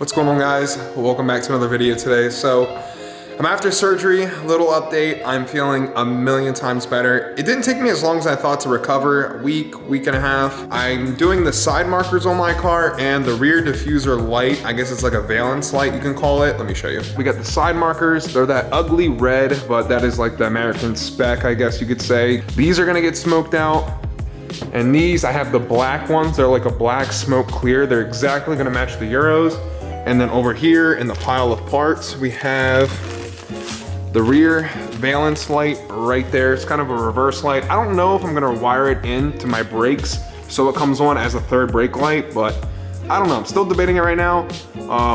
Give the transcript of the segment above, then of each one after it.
What's going on, guys? Welcome back to another video today. So I'm after surgery, little update. I'm feeling a million times better. It didn't take me as long as I thought to recover, a week and a half. I'm doing the side markers on my car and the rear diffuser light. I guess it's like a valence light, you can call it. Let me show you. We got the side markers. They're that ugly red, but that is like the American spec, I guess you could say. These are gonna get smoked out. And these, I have the black ones. They're like a black smoke clear. They're exactly gonna match the Euros. And then over here in the pile of parts, we have the rear valence light right there. It's kind of a reverse light. I don't know if I'm gonna wire it into my brakes so it comes on as a third brake light, but I don't know. I'm still debating it right now.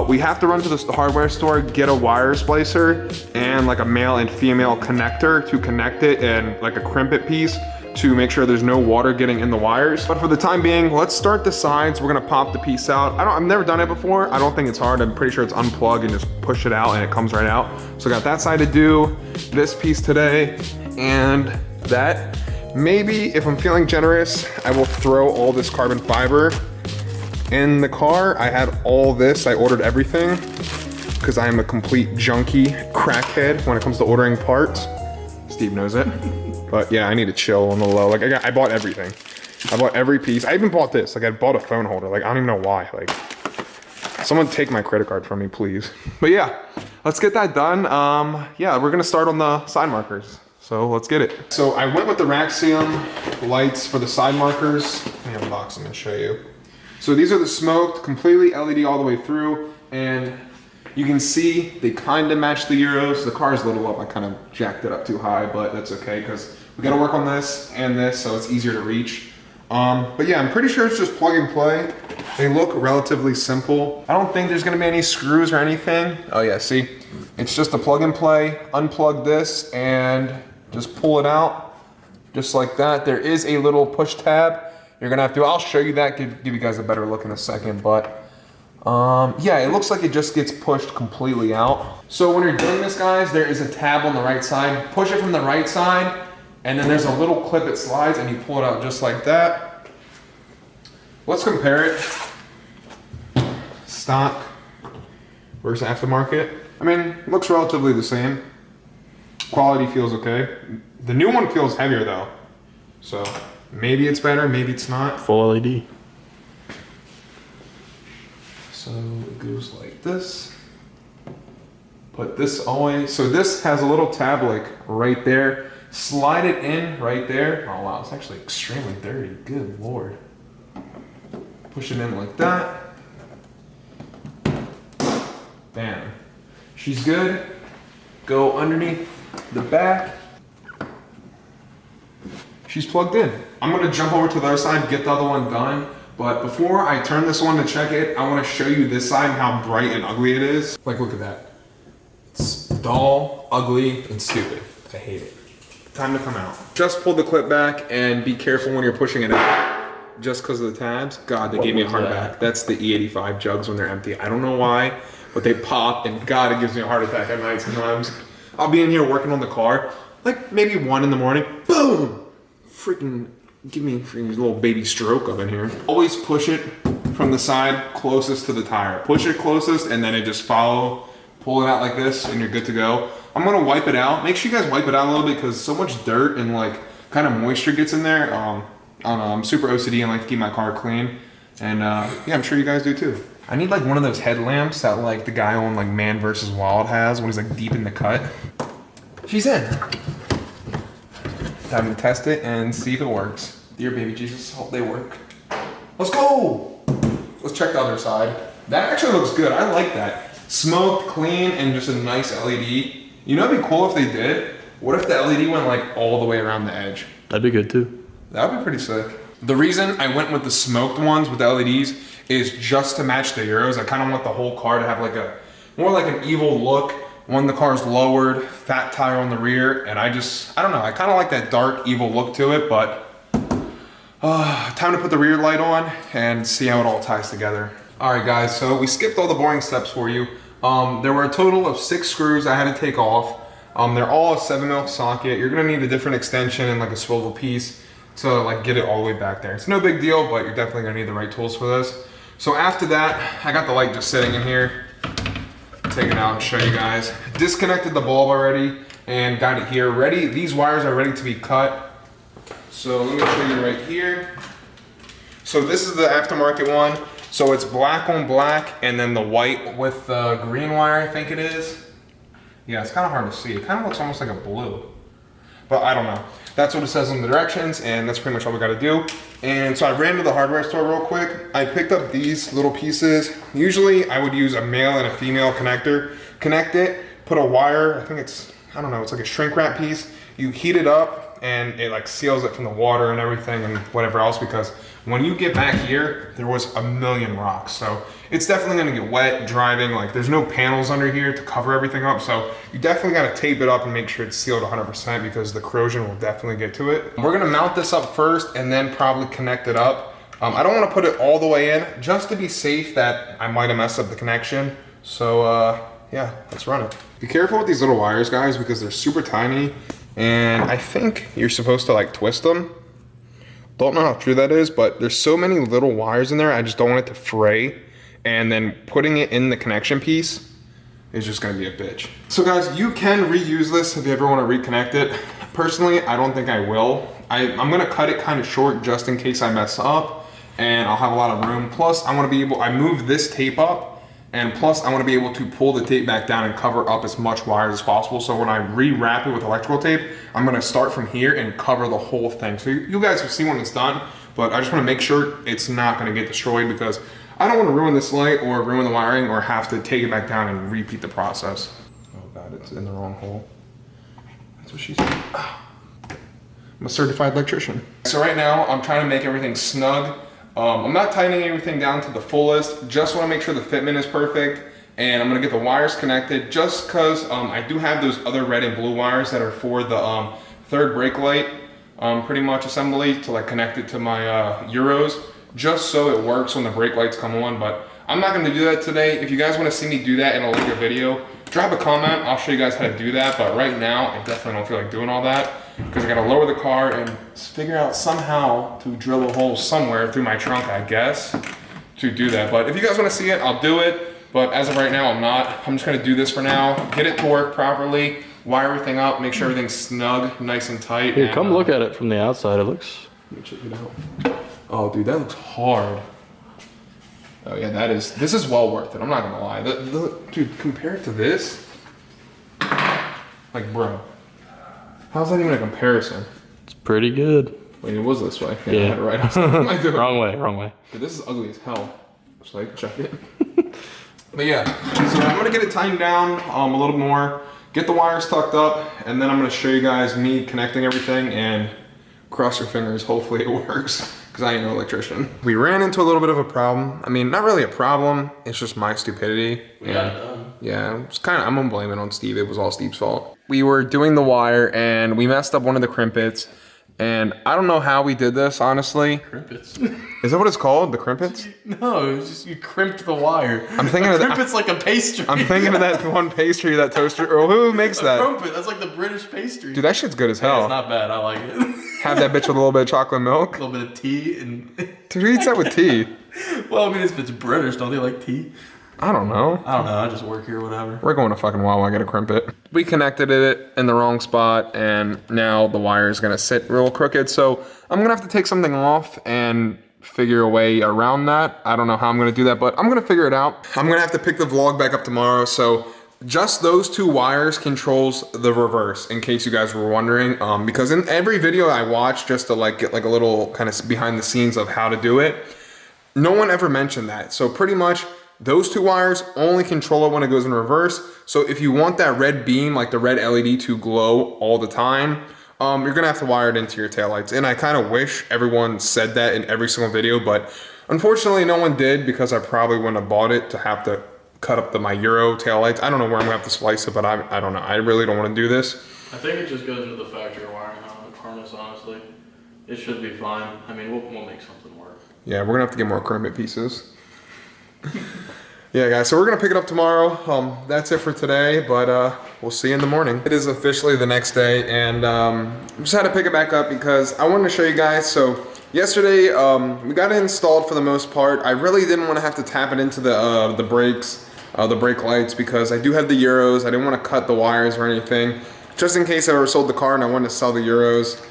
We have to run to the hardware store, get a wire splicer and like a male and female connector to connect it, and like a crimpet piece to make sure there's no water getting in the wires. But for the time being, let's start the sides. We're gonna pop the piece out. I've never done it before. I don't think it's hard. I'm pretty sure it's unplug and just push it out and it comes right out. So I got that side to do, this piece today, and that. Maybe if I'm feeling generous, I will throw all this carbon fiber in the car. I had all this, I ordered everything because I am a complete junkie crackhead when it comes to ordering parts. Steve knows it. But yeah, I need to chill on the low. Like I bought everything. I bought every piece. I even bought this. Like I bought a phone holder. Like I don't even know why. Like someone take my credit card from me, please. But yeah, let's get that done. Yeah, we're gonna start on the side markers. So let's get it. So I went with the Raxium lights for the side markers. Let me unbox them and show you. So these are the smoked, completely LED all the way through, and you can see they kind of match the Euros. The car is a little up. I kind of jacked it up too high, but that's okay because we got to work on this and this, so it's easier to reach. But yeah, I'm pretty sure it's just plug and play. They look relatively simple. I don't think there's going to be any screws or anything. Oh yeah, see? It's just a plug and play. Unplug this and just pull it out just like that. There is a little push tab. You're going to have to, I'll show you that, give you guys a better look in a second, but yeah, it looks like it just gets pushed completely out. So when you're doing this, guys, there is a tab on the right side. Push it from the right side, and then there's a little clip it slides, and you pull it out just like that. Let's compare it. Stock versus aftermarket. I mean, it looks relatively the same. Quality feels okay. The new one feels heavier though. So maybe it's better, maybe it's not. Full LED. So it goes like this. Put this always, so this has a little tab like right there. Slide it in right there. Oh wow, it's actually extremely dirty. Good Lord. Push it in like that. Bam. She's good. Go underneath the back. She's plugged in. I'm gonna jump over to the other side, get the other one done. But before I turn this one to check it, I want to show you this side and how bright and ugly it is. Like, look at that. It's dull, ugly, and stupid. I hate it. Time to come out. Just pull the clip back and be careful when you're pushing it out. Just because of the tabs. God, they gave me a heart attack. That's the E85 jugs when they're empty. I don't know why, but they pop, and God, it gives me a heart attack at night sometimes. I'll be in here working on the car, like maybe 1 in the morning. Boom! Freaking give me a little baby stroke up in here. Always push it from the side closest to the tire. Push it closest and then it just follow. Pull it out like this and you're good to go. I'm gonna wipe it out. Make sure you guys wipe it out a little bit because so much dirt and like kind of moisture gets in there. I don't know, I'm super OCD and like to keep my car clean. And yeah, I'm sure you guys do too. I need like one of those headlamps that like the guy on like Man vs. Wild has when he's like deep in the cut. She's in. Time to test it and see if it works. Dear baby Jesus, hope they work. Let's go! Let's check the other side. That actually looks good. I like that. Smoked, clean, and just a nice LED. You know it'd be cool if they did? What if the LED went like all the way around the edge? That'd be good too. That would be pretty sick. The reason I went with the smoked ones with the LEDs is just to match the Euros. I kind of want the whole car to have like a, more like an evil look. When the car's lowered, fat tire on the rear, and I don't know, I kind of like that dark, evil look to it, but time to put the rear light on and see how it all ties together. All right, guys, so we skipped all the boring steps for you. There were a total of 6 screws I had to take off. They're all a 7mm socket. You're gonna need a different extension and like a swivel piece to like get it all the way back there. It's no big deal, but you're definitely gonna need the right tools for this. So after that, I got the light just sitting in here. Take it out and show you guys. Disconnected the bulb already and got it here ready. These wires are ready to be cut. So let me show you right here. So this is the aftermarket one. So it's black on black and then the white with the green wire, I think it is. Yeah, it's kind of hard to see. It kind of looks almost like a blue, but I don't know. That's what it says in the directions, and that's pretty much all we got to do. And so I ran to the hardware store real quick. I picked up these little pieces. Usually I would use a male and a female connector. Connect it, put a wire, I think it's, I don't know, it's like a shrink wrap piece. You heat it up and it like seals it from the water and everything and whatever else, because when you get back here, there was a million rocks. So it's definitely gonna get wet driving. Like there's no panels under here to cover everything up. So you definitely gotta tape it up and make sure it's sealed 100% because the corrosion will definitely get to it. We're gonna mount this up first and then probably connect it up. I don't wanna put it all the way in just to be safe that I might've messed up the connection. So yeah, let's run it. Be careful with these little wires, guys, because they're super tiny. And I think you're supposed to like twist them. Don't know how true that is, but there's so many little wires in there, I just don't want it to fray. And then putting it in the connection piece is just gonna be a bitch. So guys, you can reuse this if you ever wanna reconnect it. Personally, I don't think I will. I'm gonna cut it kind of short just in case I mess up and I'll have a lot of room. Plus, I wanna be able, I moved this tape up and plus I wanna be able to pull the tape back down and cover up as much wires as possible. So when I rewrap it with electrical tape, I'm gonna start from here and cover the whole thing. So you guys will see when it's done, but I just wanna make sure it's not gonna get destroyed because I don't wanna ruin this light or ruin the wiring or have to take it back down and repeat the process. Oh God, it's in the wrong hole. That's what she said. I'm a certified electrician. So right now, I'm trying to make everything snug. I'm not tightening everything down to the fullest, just wanna make sure the fitment is perfect, and I'm gonna get the wires connected just cause I do have those other red and blue wires that are for the third brake light, pretty much assembly to like connect it to my Euros, just so it works when the brake lights come on, but I'm not gonna do that today. If you guys wanna see me do that in a later video, drop a comment, I'll show you guys how to do that, but right now, I definitely don't feel like doing all that, because I gotta lower the car and figure out somehow to drill a hole somewhere through my trunk, I guess, to do that. But if you guys wanna see it, I'll do it, but as of right now, I'm not. I'm just gonna do this for now, get it to work properly, wire everything up, make sure everything's snug, nice and tight. Here, come look at it from the outside, it looks... Let me check it out. Oh dude, that looks hard. Oh yeah, this is well worth it, I'm not gonna lie. Dude, compared to this, like bro, how's that even a comparison? It's pretty good. Wait, it was this way. Yeah. Right. Wrong way, wrong way. Dude, this is ugly as hell. Just like, check it. But yeah, so I'm gonna get it tightened down a little more, get the wires tucked up, and then I'm gonna show you guys me connecting everything and cross your fingers, hopefully it works, because I ain't no electrician. We ran into a little bit of a problem. I mean, not really a problem, it's just my stupidity. We got it done. Yeah, it's kind of, I'm gonna blame it on Steve. It was all Steve's fault. We were doing the wire and we messed up one of the crimpets. And I don't know how we did this, honestly. Crimpets? Is that what it's called? The crimpets? No, it was just you crimped the wire. I'm thinking of crimpet's like a pastry. I'm thinking of that one pastry, that toaster. Or who makes that? Crumpet, that's like the British pastry. Dude, that shit's good as hell. Yeah, it's not bad, I like it. Have that bitch with a little bit of chocolate milk. A little bit of tea and... Dude, who eats that with tea? Well, I mean, if it's British, don't they like tea? I don't know. I don't know, I just work here, whatever. We're going to fucking Wawa, get a crimpet. We connected it in the wrong spot and now the wire is gonna sit real crooked. So I'm gonna have to take something off and figure a way around that. I don't know how I'm gonna do that, but I'm gonna figure it out. I'm gonna have to pick the vlog back up tomorrow. So just those two wires controls the reverse, in case you guys were wondering. Because in every video I watch, just to like get like a little kind of behind the scenes of how to do it, no one ever mentioned that. So pretty much, those two wires only control it when it goes in reverse. So if you want that red beam, like the red LED to glow all the time, you're gonna have to wire it into your taillights. And I kind of wish everyone said that in every single video, but unfortunately no one did because I probably wouldn't have bought it to have to cut up my Euro taillights. I don't know where I'm gonna have to splice it, but I don't know. I really don't wanna do this. I think it just goes into the factory wiring harness, honestly. It should be fine. I mean, we'll make something work. Yeah, we're gonna have to get more crimpet pieces. Yeah guys, so we're gonna pick it up tomorrow. That's it for today, but we'll see you in the morning. It is officially the next day and just had to pick it back up because I wanted to show you guys. So yesterday, we got it installed for the most part. I really didn't want to have to tap it into the brakes, the brake lights, because I do have the Euros. I didn't want to cut the wires or anything, just in case I ever sold the car and I wanted to sell the Euros.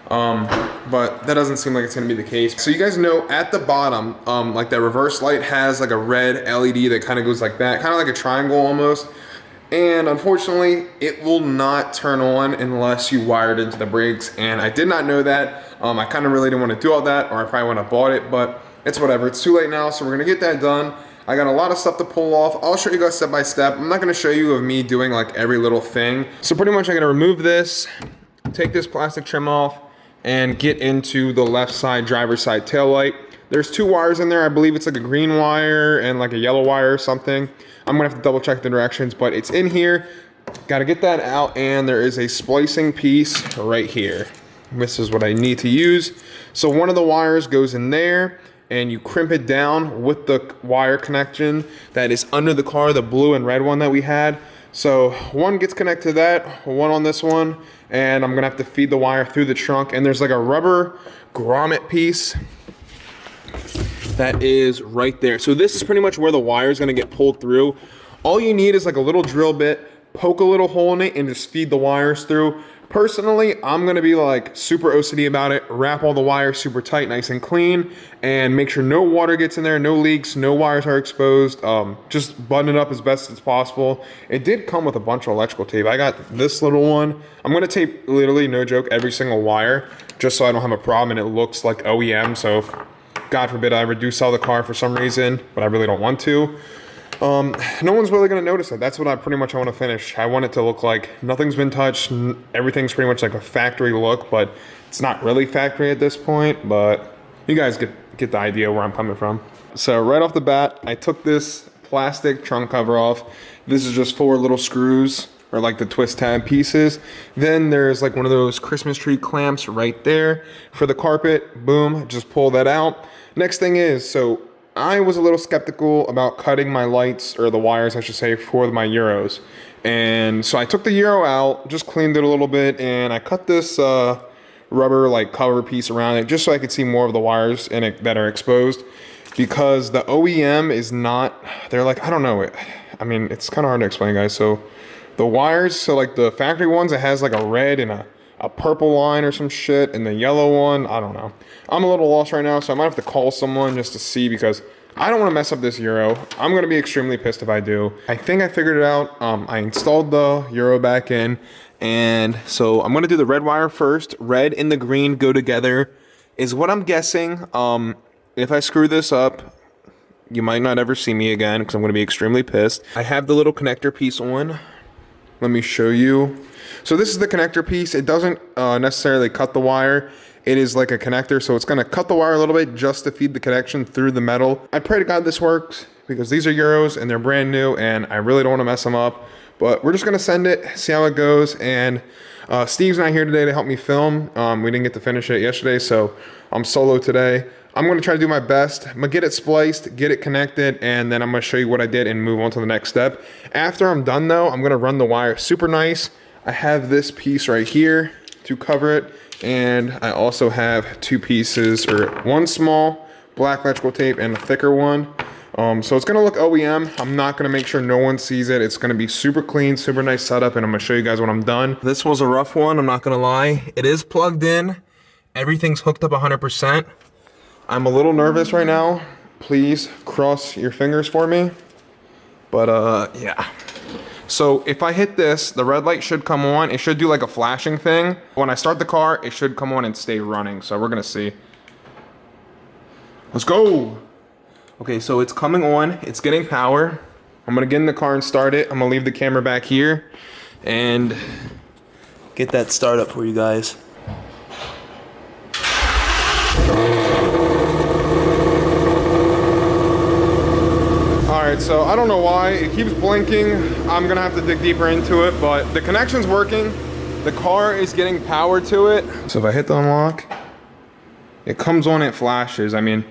But that doesn't seem like it's gonna be the case. So you guys know at the bottom, like that reverse light has like a red LED that kind of goes like that, kind of like a triangle almost. And unfortunately, it will not turn on unless you wire it into the brakes. And I did not know that. I kind of really didn't want to do all that, or I probably wouldn't have bought it, but it's whatever. It's too late now, so we're gonna get that done. I got a lot of stuff to pull off. I'll show you guys step by step. I'm not gonna show you of me doing like every little thing. So pretty much I'm gonna remove this, take this plastic trim off, and get into the left side driver's side tail light. There's two wires in there. I believe it's like a green wire and like a yellow wire or something. I'm gonna have to double check the directions, but it's in here. Gotta get that out, and there is a splicing piece right here. This is what I need to use. So one of the wires goes in there, and you crimp it down with the wire connection that is under the car, the blue and red one that we had. So one gets connected to that, one on this one, and I'm gonna have to feed the wire through the trunk, and there's like a rubber grommet piece that is right there. So this is pretty much where the wire is gonna get pulled through. All you need is like a little drill bit, poke a little hole in it, and just feed the wires through. Personally, I'm gonna be like super OCD about it, wrap all the wires super tight, nice and clean, and make sure no water gets in there, no leaks, no wires are exposed. Just button it up as best as possible. It did come with a bunch of electrical tape. I got this little one. I'm gonna tape, literally, no joke, every single wire, just so I don't have a problem and it looks like OEM. So if, God forbid, I ever do sell the car for some reason, but I really don't want to, no one's really gonna notice it. That's what I want to finish. I want it to look like nothing's been touched. Everything's pretty much like a factory look, but it's not really factory at this point, but you guys get the idea where I'm coming from. So right off the bat, I took this plastic trunk cover off. This is just 4 little screws, or like the twist tab pieces. Then there's like one of those Christmas tree clamps right there for the carpet. Boom, just pull that out. Next thing is, so I was a little skeptical about cutting my lights, or the wires I should say, for my Euros. And so I took the Euro out, just cleaned it a little bit, and I cut this rubber like cover piece around it just so I could see more of the wires in it that are exposed. Because the OEM is not, they're like, I don't know, I mean, it's kind of hard to explain, guys. So the wires, so like the factory ones, it has like a red and a purple line or some shit, and the yellow one, I don't know. I'm a little lost right now, so I might have to call someone just to see, because I don't want to mess up this Euro. I'm going to be extremely pissed if I do. I think I figured it out. I installed the Euro back in, and so I'm going to do the red wire first. Red and the green go together is what I'm guessing. If I screw this up, you might not ever see me again, because I'm going to be extremely pissed. I have the little connector piece on. Let me show you. So this is the connector piece. It doesn't necessarily cut the wire. It is like a connector, so it's gonna cut the wire a little bit just to feed the connection through the metal. I pray to God this works, because these are Euros and they're brand new and I really don't wanna mess them up. But we're just gonna send it, see how it goes. And Steve's not here today to help me film. We didn't get to finish it yesterday, so I'm solo today. I'm gonna try to do my best. I'm gonna get it spliced, get it connected, and then I'm gonna show you what I did and move on to the next step. After I'm done though, I'm gonna run the wire super nice. I have this piece right here to cover it, and I also have 2 pieces, or 1 small black electrical tape and a thicker one. So it's gonna look OEM. I'm not gonna make sure no one sees it. It's gonna be super clean, super nice setup, and I'm gonna show you guys when I'm done. This was a rough one, I'm not gonna lie. It is plugged in. Everything's hooked up 100%. I'm a little nervous right now. Please cross your fingers for me. But yeah. So if I hit this, the red light should come on. It should do like a flashing thing. When I start the car, it should come on and stay running. So we're gonna see. Let's go. Okay, so it's coming on. It's getting power. I'm gonna get in the car and start it. I'm gonna leave the camera back here and get that start up for you guys. Alright, so I don't know why it keeps blinking. I'm gonna have to dig deeper into it, but the connection's working. The car is getting power to it. So if I hit the unlock, it comes on, it flashes. I mean,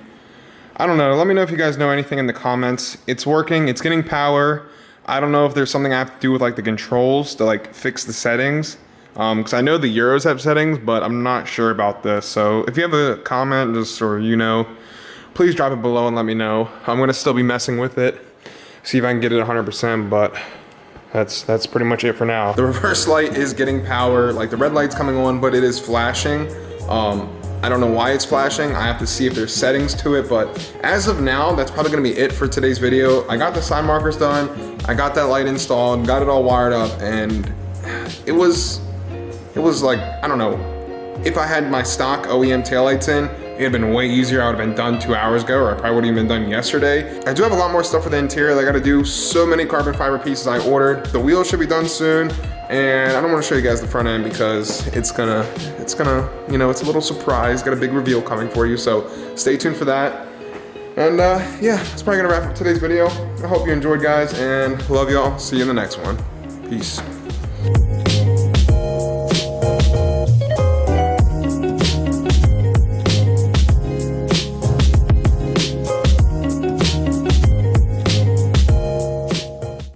I don't know. Let me know if you guys know anything in the comments. It's working, it's getting power. I don't know if there's something I have to do with like the controls to like fix the settings. Because I know the Euros have settings, but I'm not sure about this. So if you have a comment, just or please drop it below and let me know. I'm gonna still be messing with it, see if I can get it 100%, but that's pretty much it for now. The reverse light is getting power, like the red light's coming on, but it is flashing. I don't know why it's flashing. I have to see if there's settings to it, but as of now, that's probably gonna be it for today's video. I got the side markers done, I got that light installed, got it all wired up, and it was like, I don't know, if I had my stock OEM taillights in, it'd been way easier. I would have been done 2 hours ago, or I probably wouldn't even been done yesterday. I do have a lot more stuff for the interior that I gotta do. So many carbon fiber pieces I ordered. The wheels should be done soon. And I don't wanna show you guys the front end because it's gonna, it's a little surprise. Got a big reveal coming for you, so stay tuned for that. And yeah, that's probably gonna wrap up today's video. I hope you enjoyed, guys, and love y'all. See you in the next one. Peace.